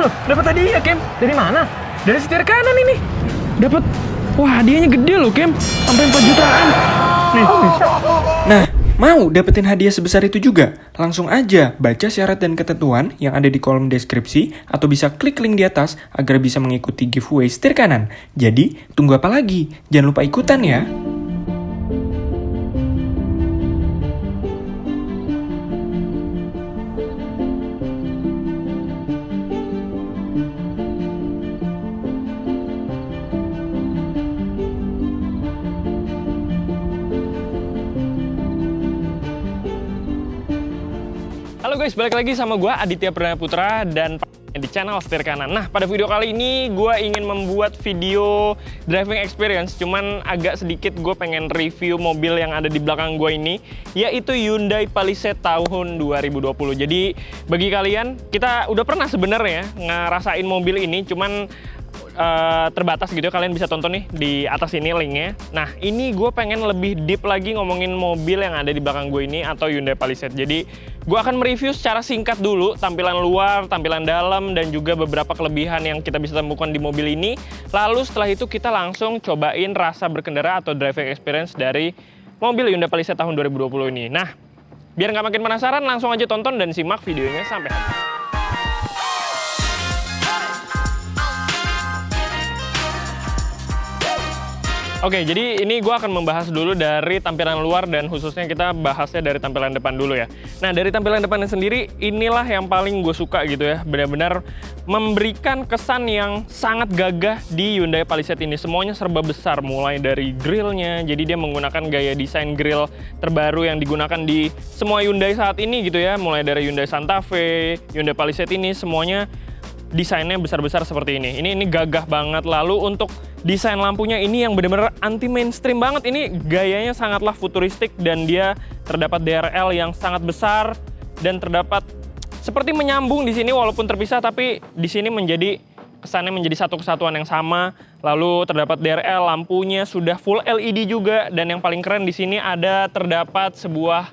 loh, dapat hadiah, Kem. Dari mana? Dari setir kanan ini. Dapat, wah hadiahnya gede loh, Kem. Sampai 4 jutaan. Nih, bisa. Nah, mau dapetin hadiah sebesar itu juga? Langsung aja baca syarat dan ketentuan yang ada di kolom deskripsi atau bisa klik link di atas agar bisa mengikuti giveaway setir kanan. Jadi, tunggu apa lagi? Jangan lupa ikutan ya. Halo guys, balik lagi sama gue Aditya Perdana Putra dan di channel Setir Kanan. Nah, pada video kali ini gue ingin membuat video driving experience, cuman agak sedikit gue pengen review mobil yang ada di belakang gue ini, yaitu Hyundai Palisade tahun 2020. Jadi bagi kalian, kita udah pernah sebenarnya ngerasain mobil ini, cuman terbatas gitu, kalian bisa tonton nih di atas ini linknya. Nah, ini gue pengen lebih deep lagi ngomongin mobil yang ada di belakang gue ini atau Hyundai Palisade. Jadi gue akan mereview secara singkat dulu tampilan luar, tampilan dalam, dan juga beberapa kelebihan yang kita bisa temukan di mobil ini. Lalu setelah itu kita langsung cobain rasa berkendara atau driving experience dari mobil Hyundai Palisade tahun 2020 ini. Nah, biar nggak makin penasaran, langsung aja tonton dan simak videonya sampai habis. Oke, jadi ini gue akan membahas dulu dari tampilan luar dan khususnya kita bahasnya dari tampilan depan dulu ya. Nah, dari tampilan depannya sendiri, inilah yang paling gue suka gitu ya. Benar-benar memberikan kesan yang sangat gagah di Hyundai Palisade ini. Semuanya serba besar, mulai dari grillnya. Jadi dia menggunakan gaya desain grill terbaru yang digunakan di semua Hyundai saat ini gitu ya. Mulai dari Hyundai Santa Fe, Hyundai Palisade ini semuanya desainnya besar-besar seperti ini. Ini gagah banget. Lalu untuk desain lampunya ini yang benar-benar anti mainstream banget. Ini gayanya sangatlah futuristik dan dia terdapat DRL yang sangat besar dan terdapat seperti menyambung di sini walaupun terpisah, tapi di sini menjadi kesannya menjadi satu kesatuan yang sama. Lalu terdapat DRL, lampunya sudah full LED juga, dan yang paling keren di sini ada terdapat sebuah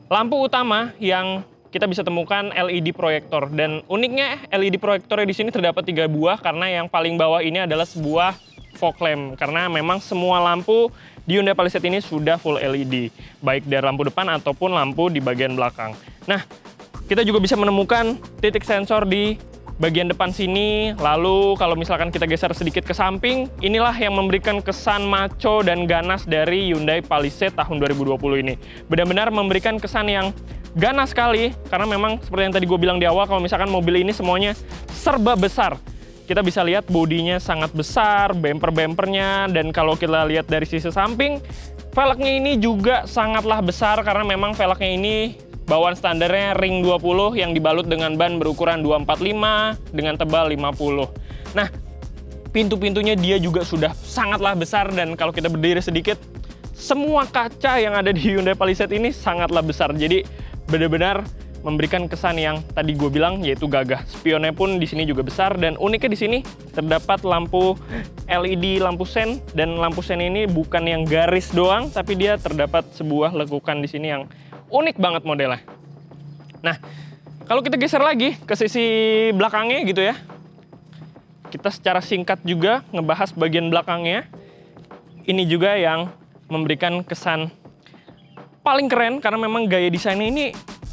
lampu utama yang kita bisa temukan LED proyektor, dan uniknya LED proyektornya di sini terdapat 3 buah karena yang paling bawah ini adalah sebuah fog lamp, karena memang semua lampu di Hyundai Palisade ini sudah full LED, baik dari lampu depan ataupun lampu di bagian belakang. Nah, kita juga bisa menemukan titik sensor di bagian depan sini. Lalu kalau misalkan kita geser sedikit ke samping, inilah yang memberikan kesan macho dan ganas dari Hyundai Palisade tahun 2020 ini. Benar-benar memberikan kesan yang ganas sekali, karena memang seperti yang tadi gue bilang di awal, kalau misalkan mobil ini semuanya serba besar. Kita bisa lihat bodinya sangat besar, bumper-bumpernya, dan kalau kita lihat dari sisi samping, velgnya ini juga sangatlah besar, karena memang velgnya ini bawaan standarnya ring 20 yang dibalut dengan ban berukuran 245 dengan tebal 50. Nah, pintu-pintunya dia juga sudah sangatlah besar, dan kalau kita berdiri sedikit, semua kaca yang ada di Hyundai Palisade ini sangatlah besar. Jadi benar-benar memberikan kesan yang tadi gue bilang, yaitu gagah. Spionnya pun di sini juga besar, dan uniknya di sini terdapat lampu LED, lampu sen, dan lampu sen ini bukan yang garis doang, tapi dia terdapat sebuah lekukan di sini yang unik banget modelnya. Nah, kalau kita geser lagi ke sisi belakangnya gitu ya, kita secara singkat juga ngebahas bagian belakangnya. Ini juga yang memberikan kesan paling keren, karena memang gaya desainnya ini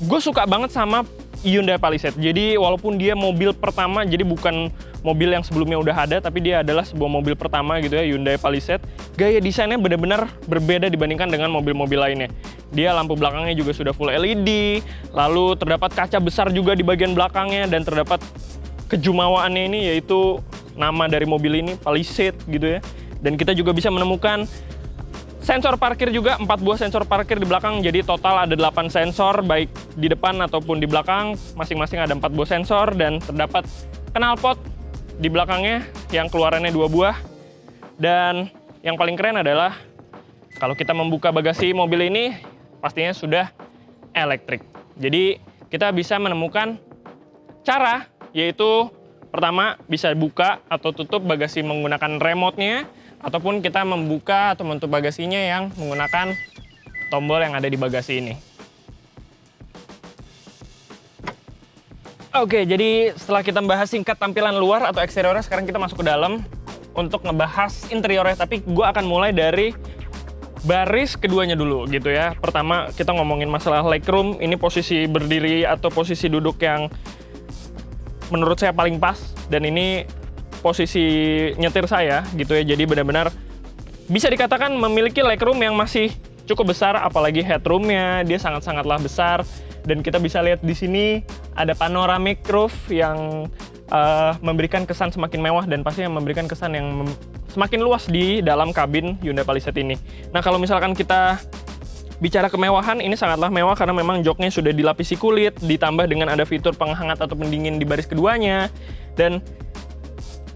gue suka banget sama Hyundai Palisade. Jadi walaupun dia mobil pertama, jadi bukan mobil yang sebelumnya udah ada, tapi dia adalah sebuah mobil pertama gitu ya, Hyundai Palisade. Gaya desainnya benar-benar berbeda dibandingkan dengan mobil-mobil lainnya. Dia lampu belakangnya juga sudah full LED, lalu terdapat kaca besar juga di bagian belakangnya, dan terdapat kejumawaannya ini, yaitu nama dari mobil ini, Palisade gitu ya. Dan kita juga bisa menemukan sensor parkir juga, 4 buah sensor parkir di belakang, jadi total ada 8 sensor, baik di depan ataupun di belakang, masing-masing ada 4 buah sensor, dan terdapat knalpot di belakangnya yang keluarannya 2 buah. Dan yang paling keren adalah kalau kita membuka bagasi mobil ini, pastinya sudah elektrik. Jadi kita bisa menemukan cara, yaitu pertama bisa buka atau tutup bagasi menggunakan remote-nya, ataupun kita membuka atau menutup bagasinya yang menggunakan tombol yang ada di bagasi ini. Oke, jadi setelah kita membahas singkat tampilan luar atau eksteriornya, sekarang kita masuk ke dalam untuk ngebahas interiornya. Tapi gue akan mulai dari baris keduanya dulu gitu ya. Pertama kita ngomongin masalah legroom. Ini posisi berdiri atau posisi duduk yang menurut saya paling pas. Dan ini posisi nyetir saya gitu ya. Jadi benar-benar bisa dikatakan memiliki legroom yang masih cukup besar. Apalagi headroomnya, dia sangat-sangatlah besar. Dan kita bisa lihat di sini ada panoramic roof yang memberikan kesan semakin mewah dan pastinya memberikan kesan yang semakin luas di dalam kabin Hyundai Palisade ini. Nah, kalau misalkan kita bicara kemewahan, ini sangatlah mewah karena memang joknya sudah dilapisi kulit, ditambah dengan ada fitur penghangat atau pendingin di baris keduanya. Dan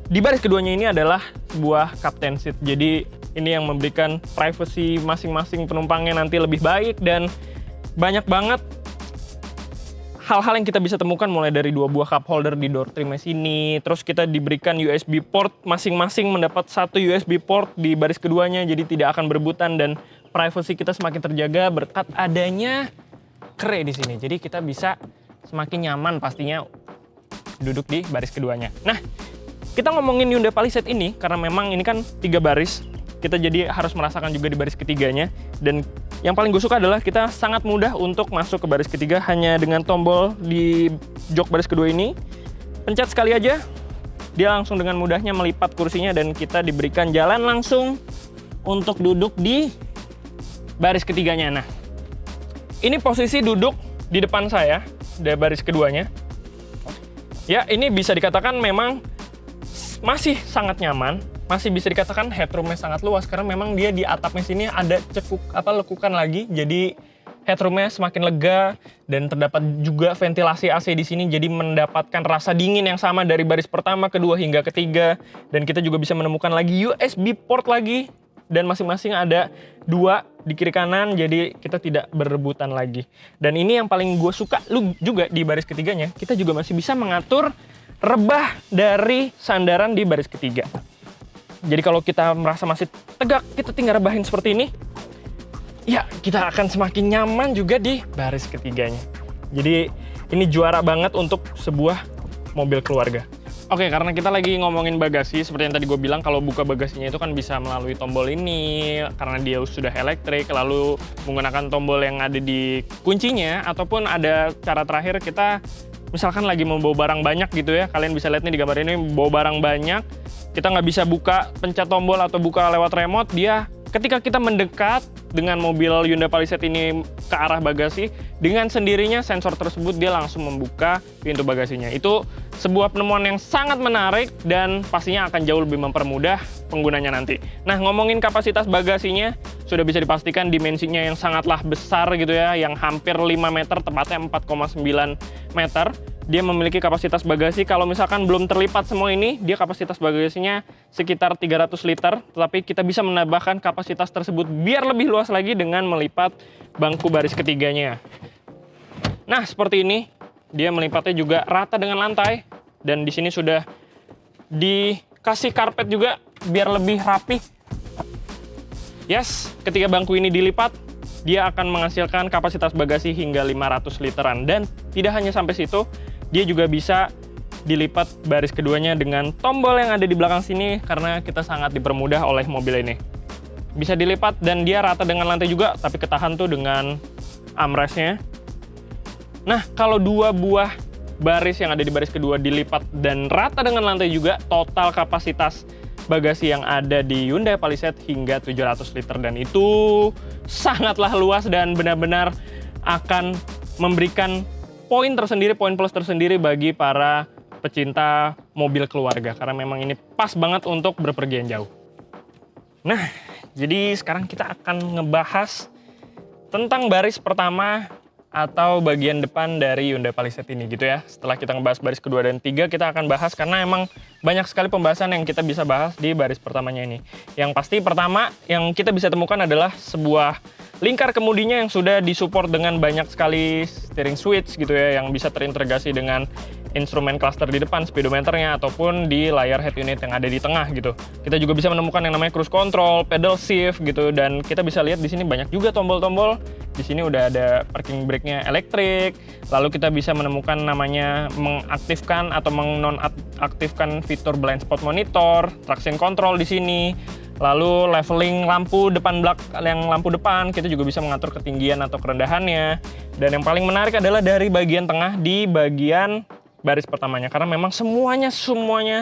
di baris keduanya ini adalah sebuah captain seat. Jadi ini yang memberikan privacy masing-masing penumpangnya nanti lebih baik dan banyak banget hal-hal yang kita bisa temukan mulai dari 2 buah cup holder di door trim sini. Terus kita diberikan USB port, masing-masing mendapat 1 USB port di baris keduanya, jadi tidak akan berebutan dan privacy kita semakin terjaga berkat adanya kre di sini. Jadi kita bisa semakin nyaman pastinya duduk di baris keduanya. Nah, kita ngomongin Hyundai Palisade ini karena memang ini kan 3 baris. Kita jadi harus merasakan juga di baris ketiganya. Dan yang paling gue suka adalah kita sangat mudah untuk masuk ke baris ketiga hanya dengan tombol di jok baris kedua ini. Pencet sekali aja, dia langsung dengan mudahnya melipat kursinya dan kita diberikan jalan langsung untuk duduk di baris ketiganya. Nah, ini posisi duduk di depan saya, dari baris keduanya. Ya, ini bisa dikatakan memang masih sangat nyaman. Masih bisa dikatakan headroomnya sangat luas karena memang dia di atapnya sini ada lekukan lagi, jadi headroomnya semakin lega dan terdapat juga ventilasi AC di sini, jadi mendapatkan rasa dingin yang sama dari baris pertama, kedua hingga ketiga. Dan kita juga bisa menemukan lagi USB port lagi dan masing-masing ada 2 di kiri kanan, jadi kita tidak berebutan lagi. Dan ini yang paling gue suka juga di baris ketiganya, kita juga masih bisa mengatur rebah dari sandaran di baris ketiga. Jadi kalau kita merasa masih tegak, kita tinggal rebahin seperti ini. Ya, kita akan semakin nyaman juga di baris ketiganya. Jadi ini juara banget untuk sebuah mobil keluarga. Oke, karena kita lagi ngomongin bagasi, seperti yang tadi gue bilang, kalau buka bagasinya itu kan bisa melalui tombol ini, karena dia sudah elektrik, lalu menggunakan tombol yang ada di kuncinya, ataupun ada cara terakhir kita misalkan lagi membawa barang banyak gitu ya, kalian bisa lihat nih di gambar ini, bawa barang banyak, kita nggak bisa buka pencet tombol atau buka lewat remote, dia ketika kita mendekat dengan mobil Hyundai Palisade ini ke arah bagasi, dengan sendirinya sensor tersebut dia langsung membuka pintu bagasinya. Itu sebuah penemuan yang sangat menarik dan pastinya akan jauh lebih mempermudah penggunanya nanti. Nah, ngomongin kapasitas bagasinya, sudah bisa dipastikan dimensinya yang sangatlah besar gitu ya, yang hampir 5 meter, tepatnya 4,9 meter. Dia memiliki kapasitas bagasi, kalau misalkan belum terlipat semua ini, dia kapasitas bagasinya sekitar 300 liter, tetapi kita bisa menambahkan kapasitas tersebut biar lebih luas lagi dengan melipat bangku baris ketiganya. Nah, seperti ini, dia melipatnya juga rata dengan lantai, dan di sini sudah dikasih karpet juga biar lebih rapi. Yes, ketika bangku ini dilipat, dia akan menghasilkan kapasitas bagasi hingga 500 literan. Dan tidak hanya sampai situ, dia juga bisa dilipat baris keduanya dengan tombol yang ada di belakang sini karena kita sangat dipermudah oleh mobil ini. Bisa dilipat dan dia rata dengan lantai juga, tapi ketahan tuh dengan armrestnya. Nah, kalau 2 buah baris yang ada di baris kedua dilipat dan rata dengan lantai juga, total kapasitas bagasi yang ada di Hyundai Palisade hingga 700 liter, dan itu sangatlah luas dan benar-benar akan memberikan poin tersendiri, poin plus tersendiri bagi para pecinta mobil keluarga karena memang ini pas banget untuk berpergian jauh. Nah, jadi sekarang kita akan ngebahas tentang baris pertama atau bagian depan dari Hyundai Palisade ini gitu ya. Setelah kita ngebahas baris kedua dan 3, kita akan bahas karena emang banyak sekali pembahasan yang kita bisa bahas di baris pertamanya ini. Yang pasti pertama yang kita bisa temukan adalah sebuah lingkar kemudinya yang sudah disupport dengan banyak sekali steering switch gitu ya, yang bisa terintegrasi dengan instrumen cluster di depan, speedometernya, ataupun di layar head unit yang ada di tengah gitu. Kita juga bisa menemukan yang namanya cruise control, pedal shift gitu, dan kita bisa lihat di sini banyak juga tombol-tombol. Di sini udah ada parking brake-nya elektrik. Lalu kita bisa menemukan namanya mengaktifkan atau menonaktifkan fitur blind spot monitor, traction control di sini. Lalu leveling lampu depan yang lampu depan, kita juga bisa mengatur ketinggian atau kerendahannya. Dan yang paling menarik adalah dari bagian tengah di bagian baris pertamanya, karena memang semuanya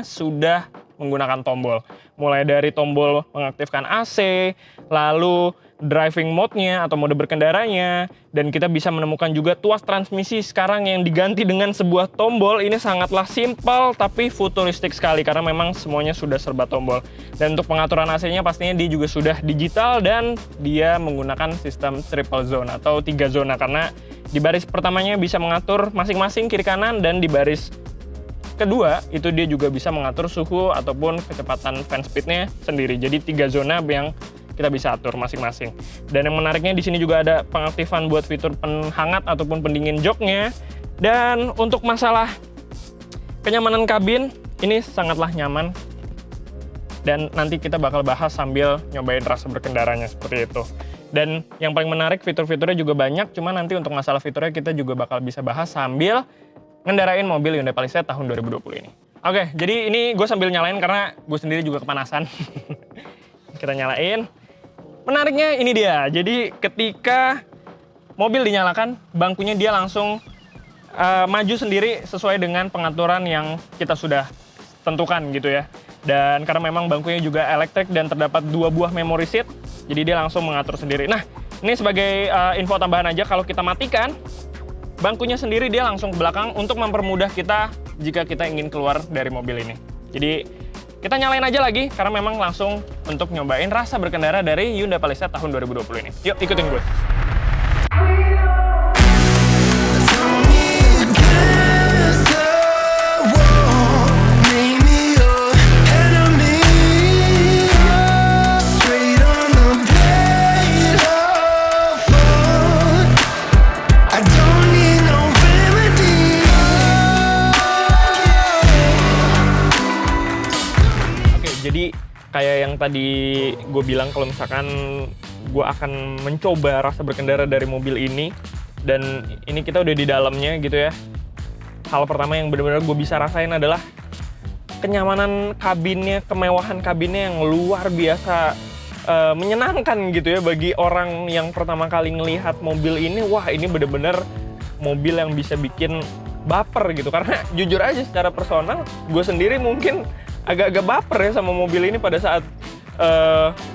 sudah menggunakan tombol. Mulai dari tombol mengaktifkan AC, lalu driving mode-nya atau mode berkendaranya, dan kita bisa menemukan juga tuas transmisi sekarang yang diganti dengan sebuah tombol. Ini sangatlah simpel tapi futuristik sekali karena memang semuanya sudah serba tombol. Dan untuk pengaturan AC-nya pastinya dia juga sudah digital dan dia menggunakan sistem triple zone atau 3 zona, karena di baris pertamanya bisa mengatur masing-masing kiri kanan, dan di baris kedua itu dia juga bisa mengatur suhu ataupun kecepatan fan speed-nya sendiri. Jadi 3 zona yang kita bisa atur masing-masing. Dan yang menariknya di sini juga ada pengaktifan buat fitur penghangat ataupun pendingin joknya. Dan untuk masalah kenyamanan kabin, ini sangatlah nyaman. Dan nanti kita bakal bahas sambil nyobain rasa berkendaranya seperti itu. Dan yang paling menarik, fitur-fiturnya juga banyak, cuma nanti untuk masalah fiturnya kita juga bakal bisa bahas sambil ngendarain mobil Hyundai Palisade tahun 2020 ini. Oke, jadi ini gue sambil nyalain karena gue sendiri juga kepanasan. Kita nyalain. Menariknya ini dia, jadi ketika mobil dinyalakan, bangkunya dia langsung maju sendiri sesuai dengan pengaturan yang kita sudah tentukan gitu ya. Dan karena memang bangkunya juga elektrik dan terdapat 2 buah memory seat, jadi dia langsung mengatur sendiri. Nah, ini sebagai info tambahan aja, kalau kita matikan, bangkunya sendiri dia langsung ke belakang untuk mempermudah kita jika kita ingin keluar dari mobil ini. Jadi kita nyalain aja lagi karena memang langsung untuk nyobain rasa berkendara dari Hyundai Palisade tahun 2020 ini. Yuk ikutin gue. Jadi kayak yang tadi gue bilang, kalau misalkan gue akan mencoba rasa berkendara dari mobil ini, dan ini kita udah di dalamnya gitu ya. Hal pertama yang benar-benar gue bisa rasain adalah kenyamanan kabinnya, kemewahan kabinnya yang luar biasa menyenangkan gitu ya. Bagi orang yang pertama kali ngelihat mobil ini, wah ini benar-benar mobil yang bisa bikin baper gitu. Karena jujur aja secara personal, gue sendiri mungkin agak-agak baper ya sama mobil ini pada saat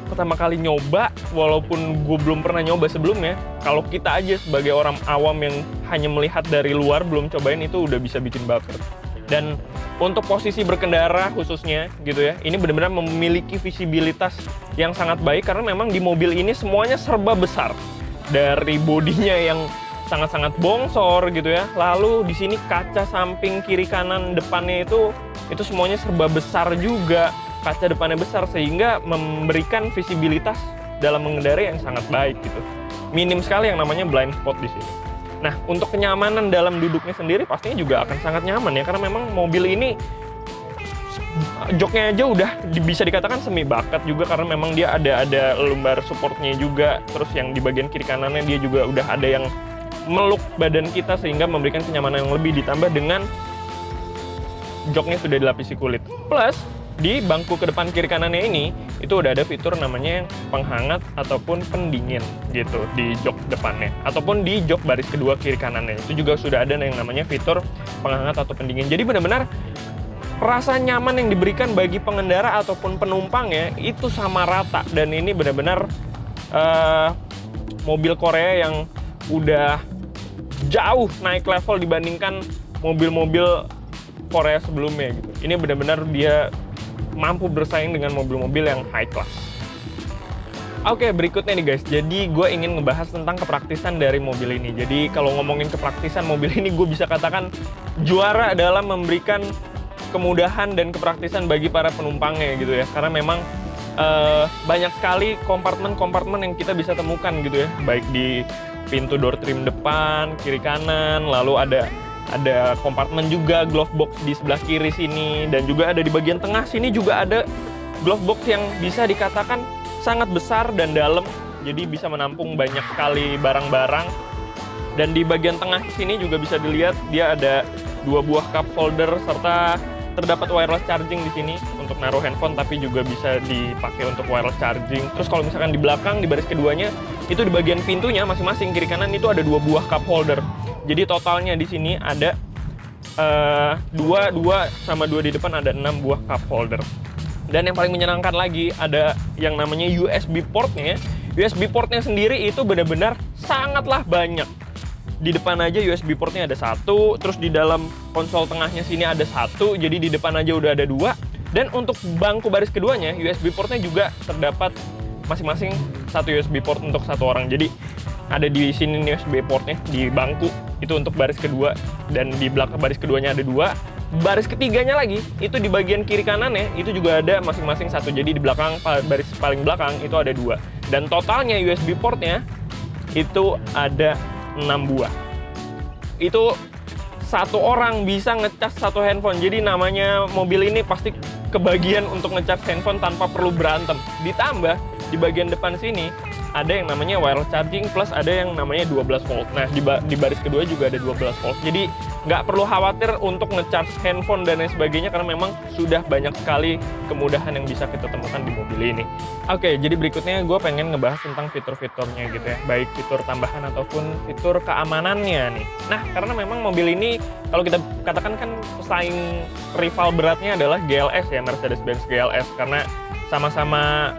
pertama kali nyoba, walaupun gue belum pernah nyoba sebelumnya. Kalau kita aja sebagai orang awam yang hanya melihat dari luar, belum cobain, itu udah bisa bikin baper. Dan untuk posisi berkendara khususnya gitu ya, ini benar-benar memiliki visibilitas yang sangat baik karena memang di mobil ini semuanya serba besar. Dari bodinya yang sangat-sangat bongsor gitu ya. Lalu di sini kaca samping, kiri, kanan, depannya itu semuanya serba besar juga. Kaca depannya besar sehingga memberikan visibilitas dalam mengendarai yang sangat baik gitu. Minim sekali yang namanya blind spot di sini. Nah, untuk kenyamanan dalam duduknya sendiri pastinya juga akan sangat nyaman ya, karena memang mobil ini joknya aja udah bisa dikatakan semi bucket juga, karena memang dia ada lumbar supportnya juga. Terus yang di bagian kiri kanannya dia juga udah ada yang meluk badan kita sehingga memberikan kenyamanan yang lebih, ditambah dengan joknya sudah dilapisi kulit. Plus di bangku ke depan kiri kanannya ini itu udah ada fitur namanya penghangat ataupun pendingin gitu di jok depannya, ataupun di jok baris kedua kiri kanannya itu juga sudah ada yang namanya fitur penghangat atau pendingin. Jadi benar-benar rasa nyaman yang diberikan bagi pengendara ataupun penumpangnya itu sama rata. Dan ini benar-benar mobil Korea yang udah jauh naik level dibandingkan mobil-mobil Korea sebelumnya gitu. Ini benar-benar dia mampu bersaing dengan mobil-mobil yang high class. Oke, berikutnya nih guys. Jadi gue ingin ngebahas tentang kepraktisan dari mobil ini. Jadi kalau ngomongin kepraktisan mobil ini, gue bisa katakan juara dalam memberikan kemudahan dan kepraktisan bagi para penumpangnya gitu ya. Karena memang banyak sekali kompartemen-kompartemen yang kita bisa temukan gitu ya. Baik di pintu door trim depan, kiri kanan, lalu ada ada kompartemen juga, glove box di sebelah kiri sini, dan juga ada di bagian tengah sini juga ada glove box yang bisa dikatakan sangat besar dan dalam, jadi bisa menampung banyak sekali barang-barang. Dan di bagian tengah sini juga bisa dilihat dia ada 2 buah cup holder serta terdapat wireless charging di sini untuk naruh handphone, tapi juga bisa dipakai untuk wireless charging. Terus kalau misalkan di belakang di baris keduanya itu di bagian pintunya masing-masing kiri kanan itu ada 2 buah cup holder. Jadi totalnya di sini ada 2 sama 2 di depan ada 6 buah cup holder. Dan yang paling menyenangkan lagi ada yang namanya USB portnya. USB portnya sendiri itu benar-benar sangatlah banyak. Di depan aja USB portnya ada 1, terus di dalam konsol tengahnya sini ada 1, jadi di depan aja udah ada 2. Dan untuk bangku baris keduanya, USB portnya juga terdapat masing-masing 1 USB port untuk 1 orang. Jadi ada di sini nih USB portnya di bangku, itu untuk baris kedua, dan di belakang baris keduanya ada 2. Baris ketiganya lagi, itu di bagian kiri kanannya, itu juga ada masing-masing 1. Jadi di belakang, baris paling belakang itu ada 2. Dan totalnya USB portnya itu ada 6 buah. Itu 1 orang bisa ngecas 1 handphone. Jadi namanya mobil ini pasti kebagian untuk ngecas handphone tanpa perlu berantem. Ditambah di bagian depan sini ada yang namanya wireless charging plus ada yang namanya 12 volt. Nah, di baris kedua juga ada 12 volt. Jadi nggak perlu khawatir untuk ngecharge handphone dan lain sebagainya karena memang sudah banyak sekali kemudahan yang bisa kita temukan di mobil ini. Oke, jadi berikutnya gue pengen ngebahas tentang fitur-fiturnya gitu ya, baik fitur tambahan ataupun fitur keamanannya nih. Nah, karena memang mobil ini kalau kita katakan kan pesaing rival beratnya adalah GLS ya, Mercedes-Benz GLS, karena sama-sama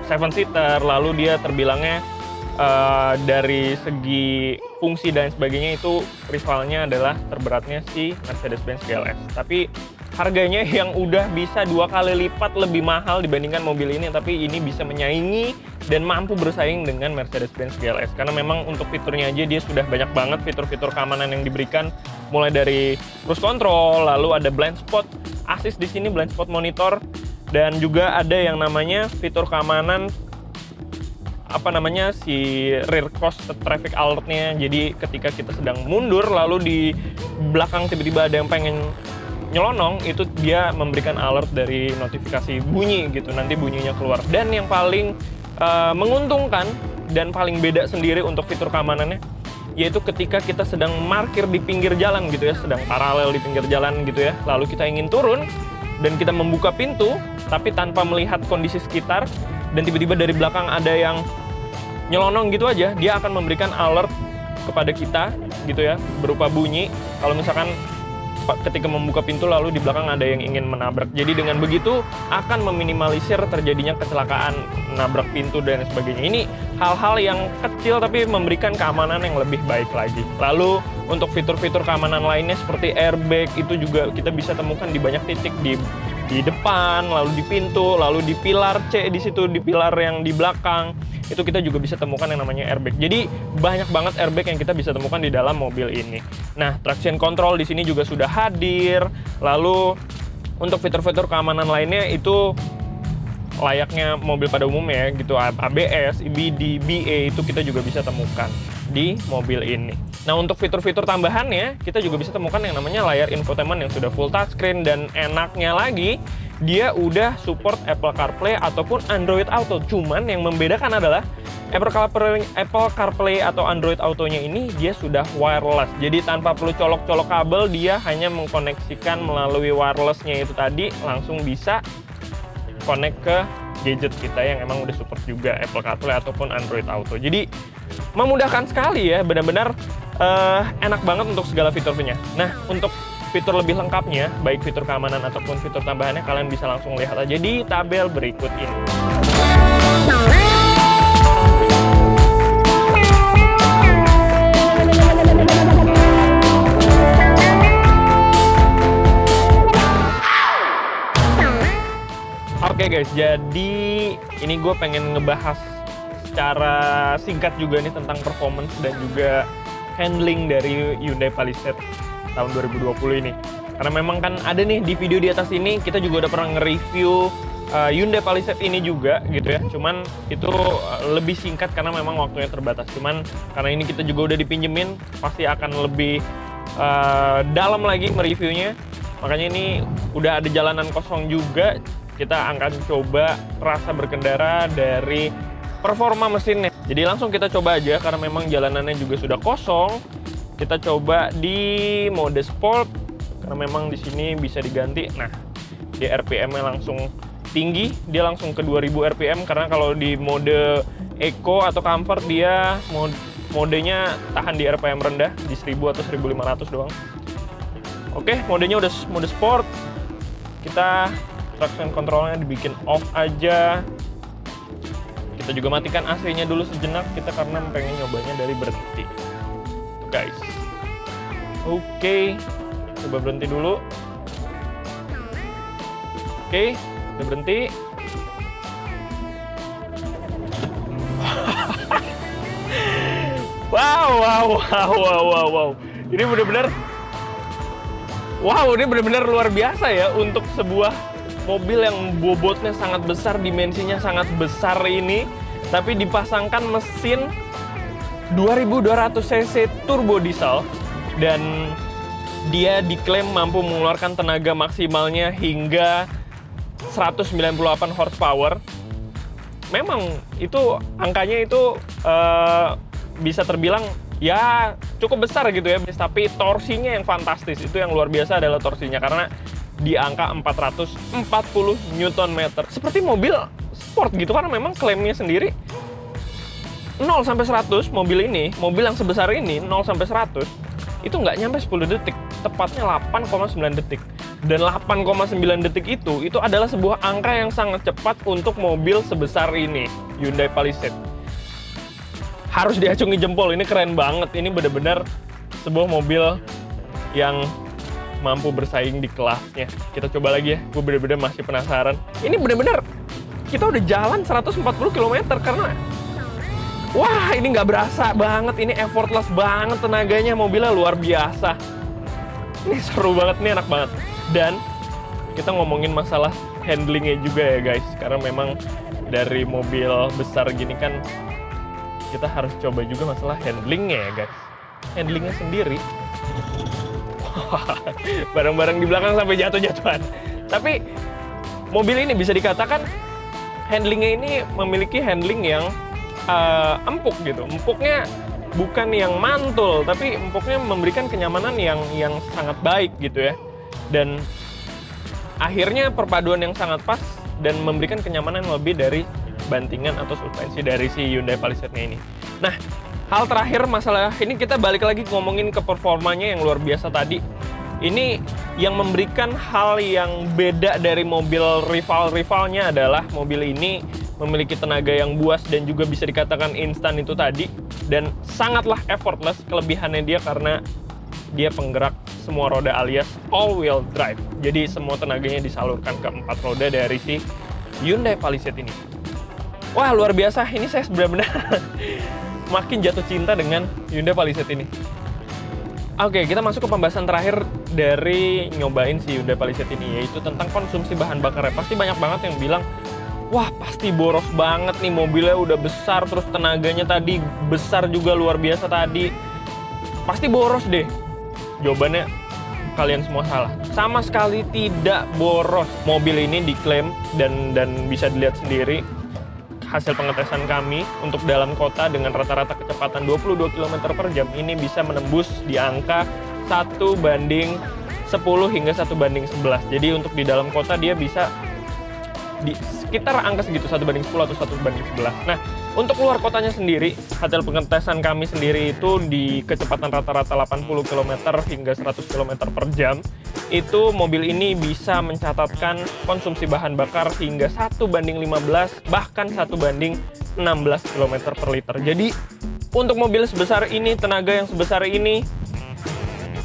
7-seater, lalu dia terbilangnya dari segi fungsi dan sebagainya itu rivalnya adalah terberatnya si Mercedes-Benz GLS. Tapi harganya yang udah bisa 2 kali lipat lebih mahal dibandingkan mobil ini, tapi ini bisa menyaingi dan mampu bersaing dengan Mercedes-Benz GLS. Karena memang untuk fiturnya aja dia sudah banyak banget fitur-fitur keamanan yang diberikan, mulai dari cruise control, lalu ada blind spot assist di sini, blind spot monitor, dan juga ada yang namanya fitur keamanan si rear cross traffic alertnya. Jadi ketika kita sedang mundur lalu di belakang tiba-tiba ada yang pengen nyelonong, itu dia memberikan alert dari notifikasi bunyi gitu, nanti bunyinya keluar. Dan yang paling menguntungkan dan paling beda sendiri untuk fitur keamanannya, yaitu ketika kita sedang parkir di pinggir jalan gitu ya, sedang paralel di pinggir jalan gitu ya, lalu kita ingin turun dan kita membuka pintu tapi tanpa melihat kondisi sekitar, dan tiba-tiba dari belakang ada yang nyelonong gitu aja, dia akan memberikan alert kepada kita gitu ya, berupa bunyi kalau misalkan ketika membuka pintu lalu di belakang ada yang ingin menabrak. Jadi dengan begitu akan meminimalisir terjadinya kecelakaan, nabrak pintu dan sebagainya. Ini hal-hal yang kecil tapi memberikan keamanan yang lebih baik lagi. Lalu untuk fitur-fitur keamanan lainnya seperti airbag itu juga kita bisa temukan di banyak titik, di depan, lalu di pintu, lalu di pilar C di situ, di pilar yang di belakang. Itu kita juga bisa temukan yang namanya airbag. Jadi banyak banget airbag yang kita bisa temukan di dalam mobil ini. Nah, traction control di sini juga sudah hadir. Lalu untuk fitur-fitur keamanan lainnya itu layaknya mobil pada umumnya gitu, ABS, EBD, BA itu kita juga bisa temukan di mobil ini. Nah, untuk fitur-fitur tambahannya kita juga bisa temukan yang namanya layar infotainment yang sudah full touchscreen, dan enaknya lagi dia udah support Apple CarPlay ataupun Android Auto. Cuman yang membedakan adalah Apple CarPlay atau Android Auto-nya ini dia sudah wireless. Jadi tanpa perlu colok-colok kabel, dia hanya mengkoneksikan melalui wireless-nya itu tadi, langsung bisa connect ke gadget kita yang emang udah support juga Apple CarPlay ataupun Android Auto. Jadi memudahkan sekali ya, benar-benar enak banget untuk segala fiturnya. Nah, untuk fitur lebih lengkapnya, baik fitur keamanan ataupun fitur tambahannya, kalian bisa langsung lihat aja di tabel berikut ini. Oke guys, jadi ini gue pengen ngebahas secara singkat juga nih tentang performance dan juga handling dari Hyundai Palisade tahun 2020 ini. Karena memang kan ada nih di video di atas ini kita juga udah pernah nge-review Hyundai Palisade ini juga gitu ya, cuman itu lebih singkat karena memang waktunya terbatas. Cuman karena ini kita juga udah dipinjemin, pasti akan lebih dalam lagi mereviewnya. Makanya ini udah ada jalanan kosong juga, kita akan coba rasa berkendara dari performa mesinnya. Jadi langsung kita coba aja karena memang jalanannya juga sudah kosong. Kita coba di mode sport karena memang di sini bisa diganti. Nah, di RPM-nya langsung tinggi, dia langsung ke 2000 RPM karena kalau di mode Eco atau Comfort dia modenya tahan di RPM rendah di 1000 atau 1500 doang. Oke, modenya udah mode sport. Kita traction controlnya dibikin off aja. Kita juga matikan AC-nya dulu sejenak kita karena pengen nyobanya dari berhenti. Tuh guys. Oke, coba berhenti dulu. Oke, udah berhenti. Wow. Ini benar-benar luar biasa ya untuk sebuah mobil yang bobotnya sangat besar, dimensinya sangat besar ini, tapi dipasangkan mesin 2200 cc turbo diesel dan dia diklaim mampu mengeluarkan tenaga maksimalnya hingga 198 horsepower. Memang itu angkanya itu bisa terbilang ya cukup besar gitu ya, tapi torsinya yang fantastis. Itu yang luar biasa adalah torsinya karena di angka 440 Nm. Seperti mobil sport gitu karena memang klaimnya sendiri 0 sampai 100 mobil yang sebesar ini 0 sampai 100 itu nggak nyampe 10 detik, tepatnya 8,9 detik. Dan 8,9 detik itu adalah sebuah angka yang sangat cepat untuk mobil sebesar ini, Hyundai Palisade. Harus diacungi jempol, ini keren banget. Ini benar-benar sebuah mobil yang mampu bersaing di kelasnya. Kita coba lagi ya, gue bener-bener masih penasaran. Ini bener-bener kita udah jalan 140 km karena wah ini nggak berasa banget, ini effortless banget tenaganya, mobilnya luar biasa. Ini seru banget, ini enak banget. Dan kita ngomongin masalah handlingnya juga ya guys, karena memang dari mobil besar gini kan kita harus coba juga masalah handlingnya ya guys. Handlingnya sendiri barang-barang di belakang sampai jatuh-jatuhan. Tapi mobil ini bisa dikatakan handlingnya ini memiliki handling yang empuk gitu. Empuknya bukan yang mantul, tapi empuknya memberikan kenyamanan yang sangat baik gitu ya. Dan akhirnya perpaduan yang sangat pas dan memberikan kenyamanan lebih dari bantingan atau suspensi dari si Hyundai Palisade-nya ini. Nah, hal terakhir masalah ini kita balik lagi ngomongin ke performanya yang luar biasa tadi. Ini yang memberikan hal yang beda dari mobil rival-rivalnya adalah mobil ini memiliki tenaga yang buas dan juga bisa dikatakan instan itu tadi, dan sangatlah effortless. Kelebihannya dia karena dia penggerak semua roda alias all wheel drive. Jadi semua tenaganya disalurkan ke 4 roda dari si Hyundai Palisade ini. Wah luar biasa, ini saya benar-benar makin jatuh cinta dengan Hyundai Palisade ini. Oke, kita masuk ke pembahasan terakhir dari nyobain si Hyundai Palisade ini, yaitu tentang konsumsi bahan bakarnya. Pasti banyak banget yang bilang, wah pasti boros banget nih, mobilnya udah besar, terus tenaganya tadi besar juga luar biasa tadi. Pasti boros deh. Jawabannya kalian semua salah. Sama sekali tidak boros. Mobil ini diklaim dan bisa dilihat sendiri hasil pengetesan kami untuk dalam kota dengan rata-rata kecepatan 22 km per jam ini bisa menembus di angka 1:10 hingga 1:11. Jadi untuk di dalam kota dia bisa di sekitar angka segitu, 1:10 atau 1:11. Nah, untuk luar kotanya sendiri, hasil pengetesan kami sendiri itu di kecepatan rata-rata 80 km hingga 100 km per jam, itu mobil ini bisa mencatatkan konsumsi bahan bakar hingga 1:15, bahkan 1:16 km per liter. Jadi, untuk mobil sebesar ini, tenaga yang sebesar ini,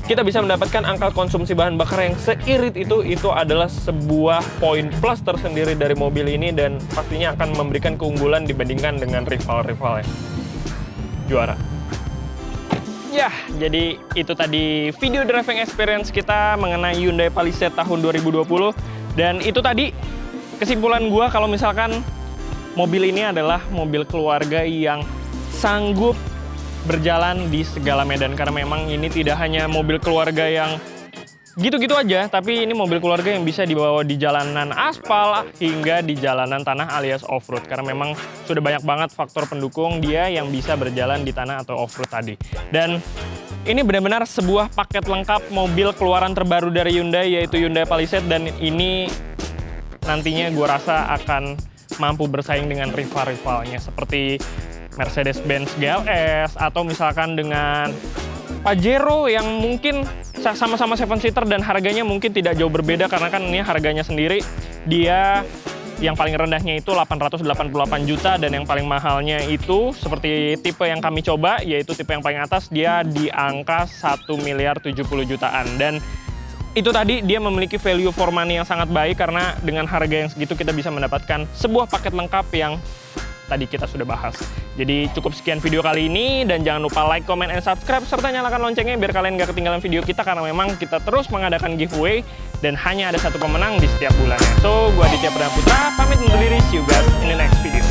kita bisa mendapatkan angka konsumsi bahan bakar yang seirit itu adalah sebuah poin plus tersendiri dari mobil ini dan pastinya akan memberikan keunggulan dibandingkan dengan rival-rivalnya. Juara. Ya, jadi itu tadi video driving experience kita mengenai Hyundai Palisade tahun 2020 dan itu tadi kesimpulan gue kalau misalkan mobil ini adalah mobil keluarga yang sanggup berjalan di segala medan. Karena memang ini tidak hanya mobil keluarga yang gitu-gitu aja, tapi ini mobil keluarga yang bisa dibawa di jalanan aspal hingga di jalanan tanah alias off-road. Karena memang sudah banyak banget faktor pendukung dia yang bisa berjalan di tanah atau off-road tadi. Dan ini benar-benar sebuah paket lengkap mobil keluaran terbaru dari Hyundai, yaitu Hyundai Palisade. Dan ini nantinya gue rasa akan mampu bersaing dengan rival-rivalnya seperti Mercedes-Benz GLS atau misalkan dengan Pajero yang mungkin sama-sama 7-seater dan harganya mungkin tidak jauh berbeda, karena kan ini harganya sendiri dia yang paling rendahnya itu 888 juta dan yang paling mahalnya itu seperti tipe yang kami coba, yaitu tipe yang paling atas dia di angka 1,70 miliar jutaan. Dan itu tadi dia memiliki value for money yang sangat baik, karena dengan harga yang segitu kita bisa mendapatkan sebuah paket lengkap yang tadi kita sudah bahas. Jadi cukup sekian video kali ini, dan jangan lupa like, comment, and subscribe, serta nyalakan loncengnya biar kalian gak ketinggalan video kita, karena memang kita terus mengadakan giveaway dan hanya ada satu pemenang di setiap bulannya. So, gue Aditya Pradana Putra, pamit undur diri, see you guys in the next video.